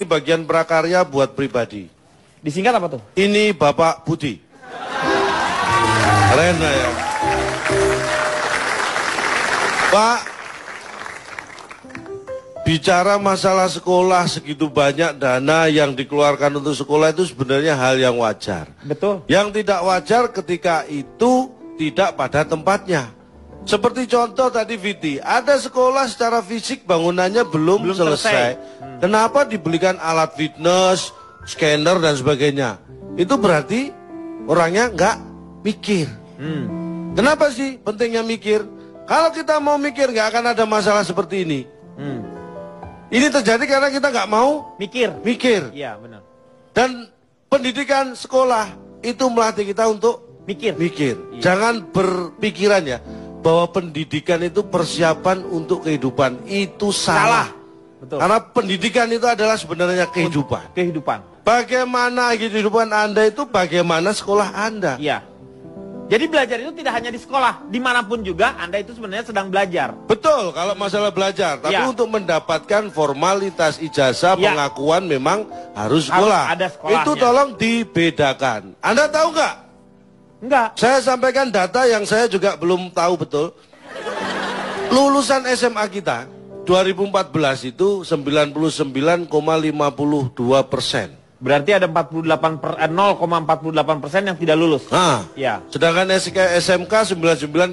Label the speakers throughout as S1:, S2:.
S1: bagian prakarya buat pribadi.
S2: Disingkat apa tuh?
S1: Ini Bapak Budi. Keren ya. Pak, bicara masalah sekolah, segitu banyak dana yang dikeluarkan untuk sekolah itu sebenarnya hal yang wajar.
S2: Betul.
S1: Yang tidak wajar ketika itu tidak pada tempatnya. Seperti contoh tadi Viti, ada sekolah secara fisik bangunannya belum selesai. Kenapa dibelikan alat fitness, scanner dan sebagainya? Itu berarti orangnya nggak mikir. Kenapa sih pentingnya mikir? Kalau kita mau mikir nggak akan ada masalah seperti ini. Ini terjadi karena kita nggak mau mikir.
S2: Iya benar.
S1: Dan pendidikan sekolah itu melatih kita untuk mikir.
S2: Iya.
S1: Jangan berpikiran ya bahwa pendidikan itu persiapan untuk kehidupan. Itu salah.
S2: Betul.
S1: Karena pendidikan itu adalah sebenarnya kehidupan. Bagaimana kehidupan Anda itu bagaimana sekolah Anda.
S2: Iya. Jadi belajar itu tidak hanya di sekolah, dimanapun juga Anda itu sebenarnya sedang belajar.
S1: Betul, kalau masalah belajar. Tapi untuk mendapatkan formalitas ijazah pengakuan memang harus sekolah.
S2: Harus ada sekolahnya.
S1: Itu tolong dibedakan. Anda tahu nggak?
S2: Enggak.
S1: Saya sampaikan data yang saya juga belum tahu betul. Lulusan SMA kita 2014 itu 99,52%.
S2: Berarti ada 0,48% yang tidak lulus.
S1: Nah,
S2: ya.
S1: Sedangkan SMK 99,5%.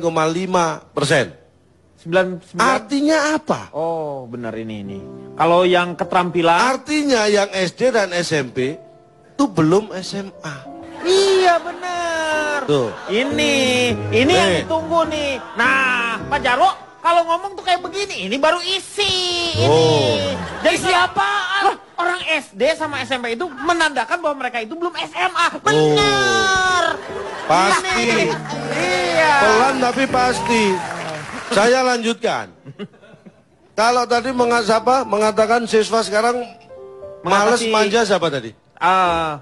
S1: Artinya apa?
S2: Oh, benar ini. Kalau yang keterampilan.
S1: Artinya yang SD dan SMP itu belum SMA.
S2: Iya benar.
S1: Tuh.
S2: Ini yang ditunggu nih. Nah, Pak Jarwo, kalau ngomong tuh kayak begini, ini baru isi. Jadi siapa? Orang SD sama SMP itu menandakan bahwa mereka itu belum SMA. Benar.
S1: Pasti.
S2: Iya.
S1: Pelan tapi pasti. Saya lanjutkan. Kalau tadi mengatakan siswa sekarang malas manja siapa tadi?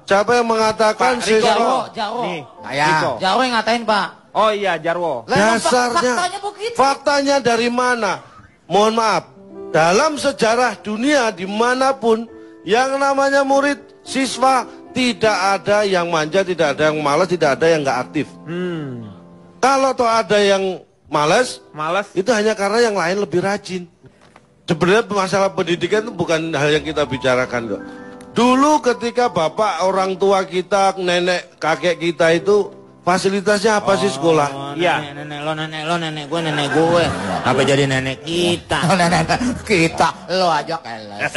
S1: Siapa yang mengatakan
S3: Pak,
S1: siswa?
S3: Jarwo.
S2: Riko.
S3: Jarwo yang ngatain Pak.
S2: Oh iya, Jarwo.
S1: Dasarnya,
S3: faktanya begitu.
S1: faktanya dari mana? Mohon maaf, dalam sejarah dunia dimanapun yang namanya murid, siswa, tidak ada yang manja, tidak ada yang malas, tidak ada yang nggak aktif. Kalau toh ada yang malas, itu hanya karena yang lain lebih rajin. Sebenarnya masalah pendidikan itu bukan hal yang kita bicarakan kok. Dulu ketika bapak, orang tua kita, nenek, kakek kita itu fasilitasnya apa sih sekolah?
S3: Iya. Nenek gue, nenek gue. Apa jadi nenek kita? Nenek kita, lo aja keles.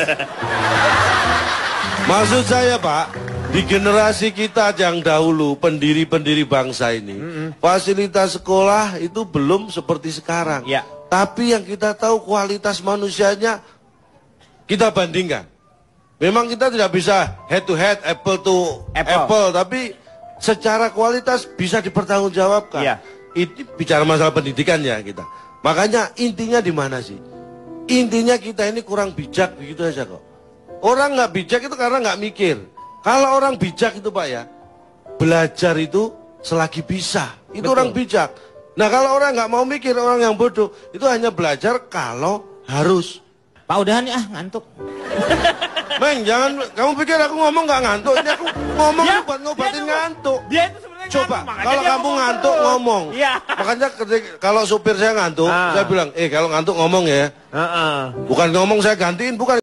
S1: Maksud saya Pak, di generasi kita yang dahulu, pendiri-pendiri bangsa ini, fasilitas sekolah itu belum seperti sekarang.
S2: Ya.
S1: Tapi yang kita tahu kualitas manusianya, kita bandingkan. Memang kita tidak bisa head to head, apple to apple, tapi secara kualitas bisa dipertanggungjawabkan.
S2: Iya.
S1: Ini bicara masalah pendidikan ya kita. Makanya intinya di mana sih? Intinya kita ini kurang bijak begitu aja kok. Orang nggak bijak itu karena nggak mikir. Kalau orang bijak itu Pak ya, belajar itu selagi bisa. Itu orang bijak. Nah kalau orang nggak mau mikir, orang yang bodoh, itu hanya belajar kalau harus.
S3: Pak udahan ya, ngantuk.
S1: Meng, jangan, kamu pikir aku ngomong nggak ngantuk? Ini aku ngomong buat ngobatin ngantuk.
S2: Dia itu sebenarnya
S1: Coba,
S2: ngantuk,
S1: kalau kamu ngantuk ngomong.
S2: Iya.
S1: Makanya kalau supir saya ngantuk, saya bilang, kalau ngantuk ngomong ya. Bukan ngomong saya gantiin, bukan.